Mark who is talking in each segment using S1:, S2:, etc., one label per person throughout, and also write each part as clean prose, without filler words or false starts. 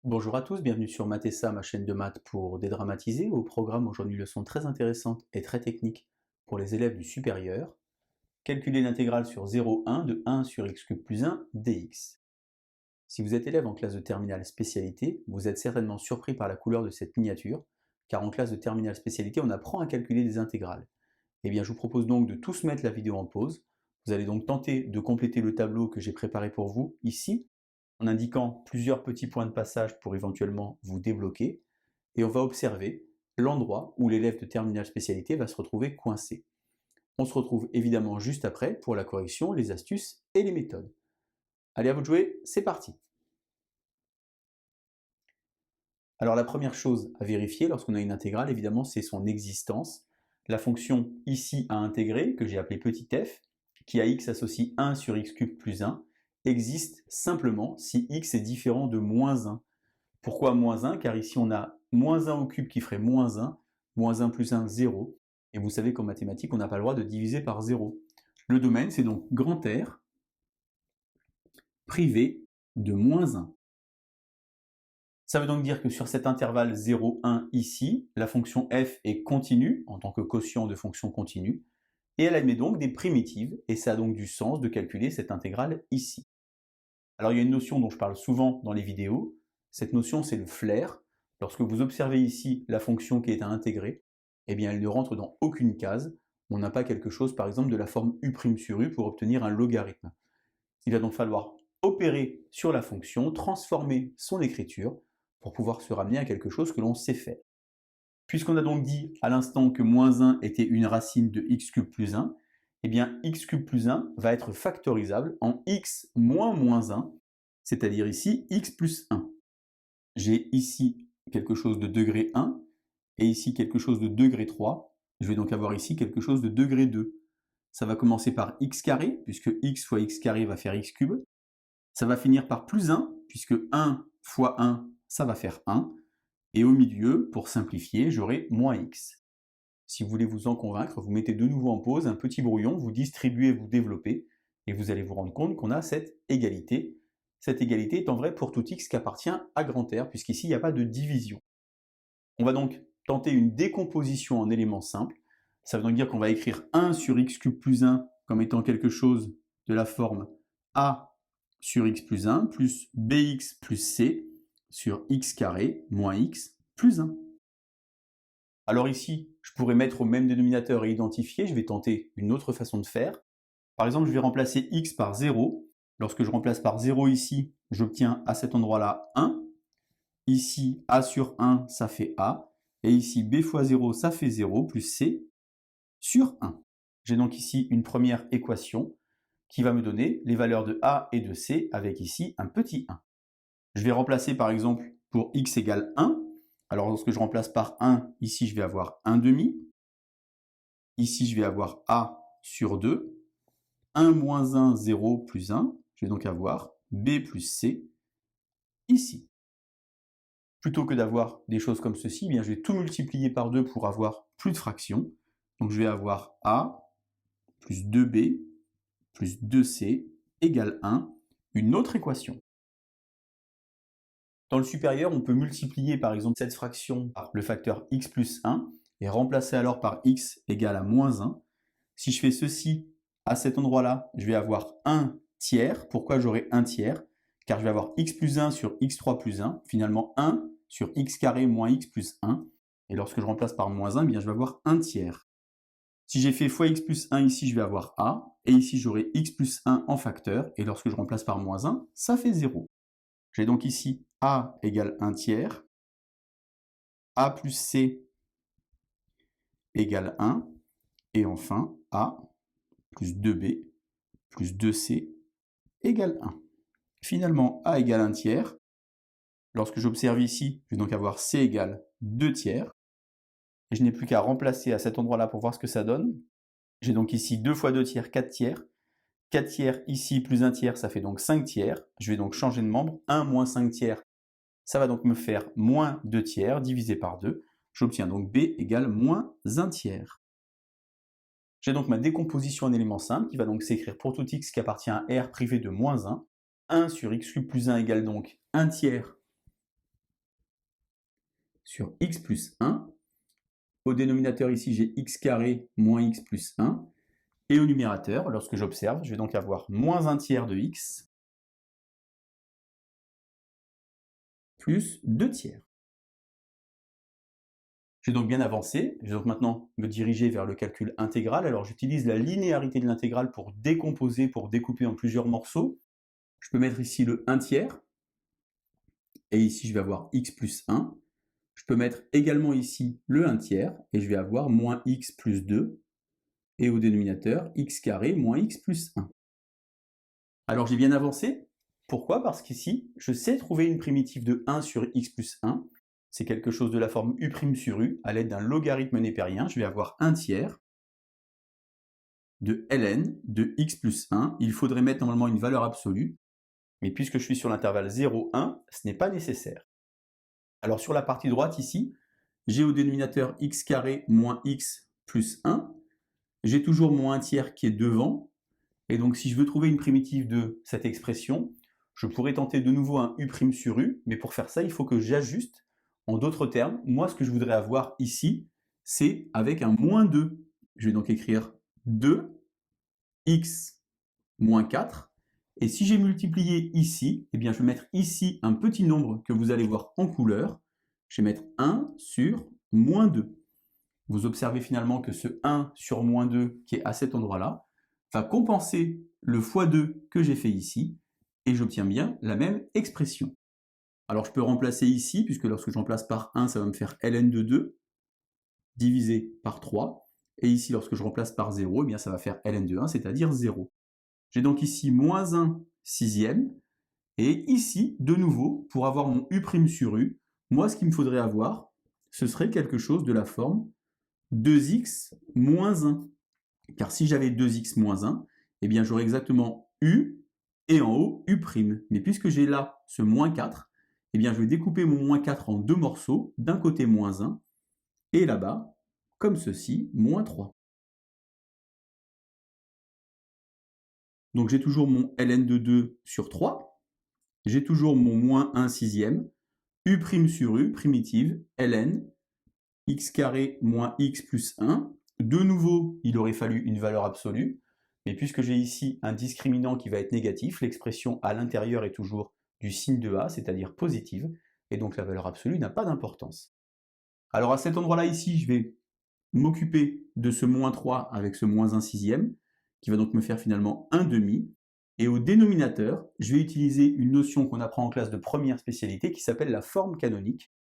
S1: Bonjour à tous, bienvenue sur Mathessa, ma chaîne de maths pour dédramatiser. Au programme aujourd'hui une leçon très intéressante et très technique pour les élèves du supérieur. Calculer l'intégrale sur 0,1 de 1 sur x cube plus 1 dx. Si vous êtes élève en classe de terminale spécialité, vous êtes certainement surpris par la couleur de cette miniature, car en classe de terminale spécialité, on apprend à calculer des intégrales. Eh bien, je vous propose donc de tous mettre la vidéo en pause. Vous allez donc tenter de compléter le tableau que j'ai préparé pour vous ici, en indiquant plusieurs petits points de passage pour éventuellement vous débloquer, et on va observer l'endroit où l'élève de terminale spécialité va se retrouver coincé. On se retrouve évidemment juste après pour la correction, les astuces et les méthodes. Allez, à vous de jouer, c'est parti. Alors la première chose à vérifier lorsqu'on a une intégrale, évidemment, c'est son existence. La fonction ici à intégrer, que j'ai appelée petit f, qui à x associe 1 sur x cube plus 1, existe simplement si x est différent de moins 1. Pourquoi moins 1? Car ici on a moins 1 au cube qui ferait moins 1 plus 1, 0. Et vous savez qu'en mathématiques, on n'a pas le droit de diviser par 0. Le domaine, c'est donc grand R privé de moins 1. Ça veut donc dire que sur cet intervalle 0, 1 ici, la fonction f est continue, en tant que quotient de fonction continue, et elle admet donc des primitives, et ça a donc du sens de calculer cette intégrale ici. Alors il y a une notion dont je parle souvent dans les vidéos, cette notion c'est le flair. Lorsque vous observez ici la fonction qui est à intégrer, eh bien elle ne rentre dans aucune case, on n'a pas quelque chose par exemple de la forme u' sur u pour obtenir un logarithme. Il va donc falloir opérer sur la fonction, transformer son écriture, pour pouvoir se ramener à quelque chose que l'on sait faire. Puisqu'on a donc dit à l'instant que moins 1 était une racine de x cube plus 1, eh bien x cube plus 1 va être factorisable en x moins moins 1, c'est-à-dire ici x plus 1. J'ai ici quelque chose de degré 1, et ici quelque chose de degré 3. Je vais donc avoir ici quelque chose de degré 2. Ça va commencer par x carré, puisque x fois x carré va faire x cube. Ça va finir par plus 1, puisque 1 fois 1, ça va faire 1. Et au milieu, pour simplifier, j'aurai moins x. Si vous voulez vous en convaincre, vous mettez de nouveau en pause un petit brouillon, vous distribuez, vous développez, et vous allez vous rendre compte qu'on a cette égalité. Cette égalité étant vraie pour tout x qui appartient à grand R, puisqu'ici il n'y a pas de division. On va donc tenter une décomposition en éléments simples. Ça veut donc dire qu'on va écrire 1 sur x cube plus 1 comme étant quelque chose de la forme a sur x plus 1 plus bx plus c sur x carré moins x plus 1. Alors ici, je pourrais mettre au même dénominateur et identifier. Je vais tenter une autre façon de faire. Par exemple, je vais remplacer x par 0. Lorsque je remplace par 0 ici, j'obtiens à cet endroit-là 1. Ici, a sur 1, ça fait a. Et ici, b fois 0, ça fait 0, plus c sur 1. J'ai donc ici une première équation qui va me donner les valeurs de a et de c avec ici un petit 1. Je vais remplacer par exemple pour x égale 1. Alors lorsque je remplace par 1, ici je vais avoir 1 demi. Ici je vais avoir a sur 2. 1 moins 1, 0 plus 1. Je vais donc avoir b plus c ici. Plutôt que d'avoir des choses comme ceci, eh bien, je vais tout multiplier par 2 pour avoir plus de fractions. Donc je vais avoir a plus 2b plus 2c égale 1, une autre équation. Dans le supérieur, on peut multiplier par exemple cette fraction par le facteur x plus 1 et remplacer alors par x égale à moins 1. Si je fais ceci à cet endroit-là, je vais avoir 1 tiers. Pourquoi j'aurai 1 tiers? Car je vais avoir x plus 1 sur x3 plus 1, finalement 1 sur x carré moins x plus 1. Et lorsque je remplace par moins 1, eh bien, je vais avoir 1 tiers. Si j'ai fait fois x plus 1 ici, je vais avoir a. Et ici, j'aurai x plus 1 en facteur. Et lorsque je remplace par moins 1, ça fait 0. J'ai donc ici a égale 1 tiers, a plus c égale 1, et enfin a plus 2b plus 2c égale 1. Finalement, a égale 1 tiers. Lorsque j'observe ici, je vais donc avoir c égale 2 tiers. Et je n'ai plus qu'à remplacer à cet endroit-là pour voir ce que ça donne. J'ai donc ici 2 fois 2 tiers, 4 tiers. 4 tiers ici plus 1 tiers, ça fait donc 5 tiers. Je vais donc changer de membre. 1 moins 5 tiers, ça va donc me faire moins 2 tiers divisé par 2. J'obtiens donc b égale moins 1 tiers. J'ai donc ma décomposition en éléments simples qui va donc s'écrire pour tout x qui appartient à R privé de moins 1. 1 sur x cube plus 1 égale donc 1 tiers sur x plus 1. Au dénominateur ici, j'ai x carré moins x plus 1. Et au numérateur, lorsque j'observe, je vais donc avoir moins 1 tiers de x plus 2 tiers. J'ai donc bien avancé, je vais donc maintenant me diriger vers le calcul intégral. Alors j'utilise la linéarité de l'intégrale pour décomposer, pour découper en plusieurs morceaux. Je peux mettre ici le 1 tiers, et ici je vais avoir x plus 1. Je peux mettre également ici le 1 tiers, et je vais avoir moins x plus 2, et au dénominateur, x carré moins x plus 1. Alors j'ai bien avancé. Pourquoi? Parce qu'ici, je sais trouver une primitive de 1 sur x plus 1. C'est quelque chose de la forme u' sur u, à l'aide d'un logarithme népérien. Je vais avoir 1 tiers de ln de x plus 1. Il faudrait mettre normalement une valeur absolue, mais puisque je suis sur l'intervalle 0, 1, ce n'est pas nécessaire. Alors sur la partie droite ici, j'ai au dénominateur x carré moins x plus 1. J'ai toujours mon 1 tiers qui est devant, et donc si je veux trouver une primitive de cette expression, je pourrais tenter de nouveau un u' sur u, mais pour faire ça, il faut que j'ajuste. En d'autres termes, moi ce que je voudrais avoir ici, c'est avec un moins 2. Je vais donc écrire 2x moins 4, et si j'ai multiplié ici, eh bien je vais mettre ici un petit nombre que vous allez voir en couleur. Je vais mettre 1 sur moins 2. Vous observez finalement que ce 1 sur moins 2 qui est à cet endroit-là va compenser le x2 que j'ai fait ici, et j'obtiens bien la même expression. Alors je peux remplacer ici, puisque lorsque je remplace par 1, ça va me faire ln de 2 divisé par 3, et ici lorsque je remplace par 0, eh bien ça va faire ln de 1, c'est-à-dire 0. J'ai donc ici moins 1 sixième, et ici, de nouveau, pour avoir mon u' sur u, moi ce qu'il me faudrait avoir, ce serait quelque chose de la forme 2x moins 1. Car si j'avais 2x moins 1, eh bien j'aurais exactement u et en haut u'. Mais puisque j'ai là ce moins 4, eh bien je vais découper mon moins 4 en deux morceaux, d'un côté moins 1, et là-bas, comme ceci, moins 3. Donc j'ai toujours mon ln de 2 sur 3, j'ai toujours mon moins 1 sixième, u' sur u, primitive, ln, x carré moins x plus 1. De nouveau, il aurait fallu une valeur absolue, mais puisque j'ai ici un discriminant qui va être négatif, l'expression à l'intérieur est toujours du signe de a, c'est-à-dire positive, et donc la valeur absolue n'a pas d'importance. Alors à cet endroit-là ici, je vais m'occuper de ce moins 3 avec ce moins 1 sixième, qui va donc me faire finalement 1 demi, et au dénominateur, je vais utiliser une notion qu'on apprend en classe de première spécialité qui s'appelle la forme canonique,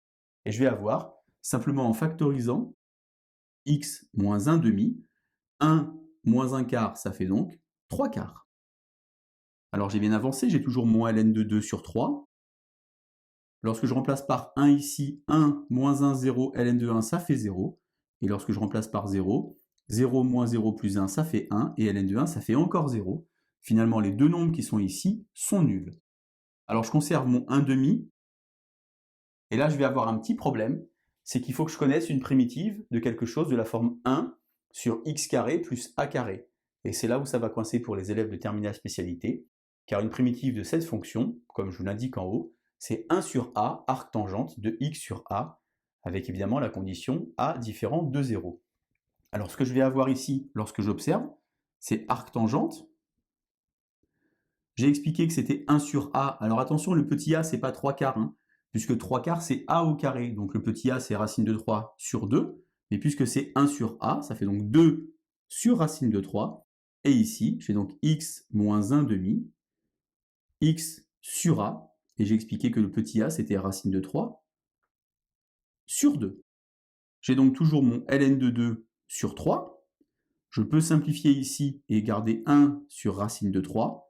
S1: et je vais avoir, simplement en factorisant, x moins 1 demi, 1 moins 1 quart, ça fait donc 3 quarts. Alors j'ai bien avancé, j'ai toujours mon ln de 2 sur 3. Lorsque je remplace par 1 ici, 1 moins 1, 0, ln de 1, ça fait 0. Et lorsque je remplace par 0, 0 moins 0 plus 1, ça fait 1, et ln de 1, ça fait encore 0. Finalement, les deux nombres qui sont ici sont nuls. Alors je conserve mon 1 demi, et là je vais avoir un petit problème, c'est qu'il faut que je connaisse une primitive de quelque chose de la forme 1 sur x carré plus a carré. Et c'est là où ça va coincer pour les élèves de terminale spécialité, car une primitive de cette fonction, comme je vous l'indique en haut, c'est 1 sur a, arc tangente de x sur a, avec évidemment la condition a différent de 0. Alors ce que je vais avoir ici, lorsque j'observe, c'est arc tangente. J'ai expliqué que c'était 1 sur a. Alors attention, le petit a, c'est pas 3 quarts, hein, puisque 3 quarts, c'est a au carré. Donc le petit a, c'est racine de 3 sur 2. Mais puisque c'est 1 sur a, ça fait donc 2 sur racine de 3. Et ici, j'ai donc x moins 1 demi, x sur a. Et j'ai expliqué que le petit a, c'était racine de 3 sur 2. J'ai donc toujours mon ln de 2 sur 3. Je peux simplifier ici et garder 1 sur racine de 3.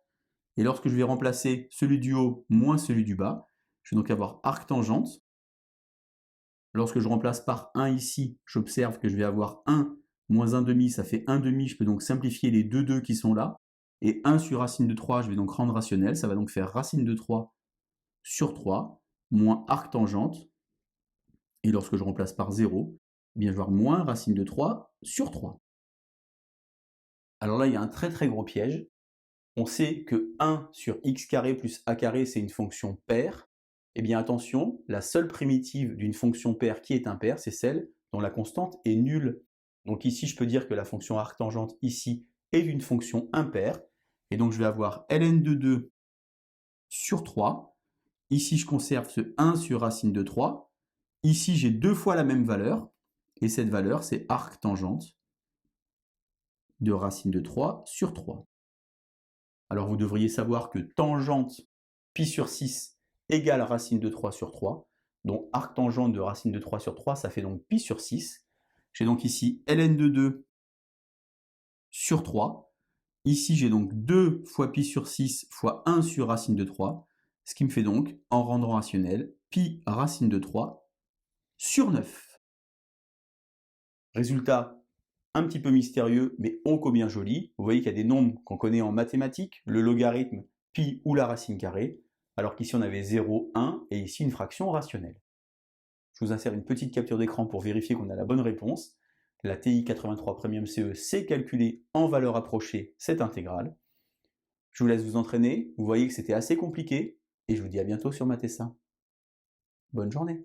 S1: Et lorsque je vais remplacer celui du haut moins celui du bas, je vais donc avoir arc tangente. Lorsque je remplace par 1 ici, j'observe que je vais avoir 1 moins 1 demi, ça fait 1 demi. Je peux donc simplifier les deux 2 qui sont là. Et 1 sur racine de 3, je vais donc rendre rationnel. Ça va donc faire racine de 3 sur 3 moins arc tangente. Et lorsque je remplace par 0, eh bien je vais avoir moins racine de 3 sur 3. Alors là, il y a un très très gros piège. On sait que 1 sur x carré plus a carré, c'est une fonction paire. Eh bien attention, la seule primitive d'une fonction paire qui est impaire, c'est celle dont la constante est nulle. Donc ici, je peux dire que la fonction arctangente ici est une fonction impaire, et donc je vais avoir ln de 2 sur 3. Ici, je conserve ce 1 sur racine de 3. Ici, j'ai deux fois la même valeur, et cette valeur, c'est arctangente de racine de 3 sur 3. Alors vous devriez savoir que tangente pi sur 6 égale racine de 3 sur 3. Donc arctangente de racine de 3 sur 3, ça fait donc pi sur 6. J'ai donc ici ln de 2 sur 3. Ici, j'ai donc 2 fois pi sur 6 fois 1 sur racine de 3, ce qui me fait donc, en rendant rationnel, pi racine de 3 sur 9. Résultat un petit peu mystérieux, mais ô combien joli. Vous voyez qu'il y a des nombres qu'on connaît en mathématiques, le logarithme, pi ou la racine carrée, alors qu'ici on avait 0, 1, et ici une fraction rationnelle. Je vous insère une petite capture d'écran pour vérifier qu'on a la bonne réponse. La TI 83 Premium CE sait calculer en valeur approchée cette intégrale. Je vous laisse vous entraîner, vous voyez que c'était assez compliqué, et je vous dis à bientôt sur Mathessin. Bonne journée.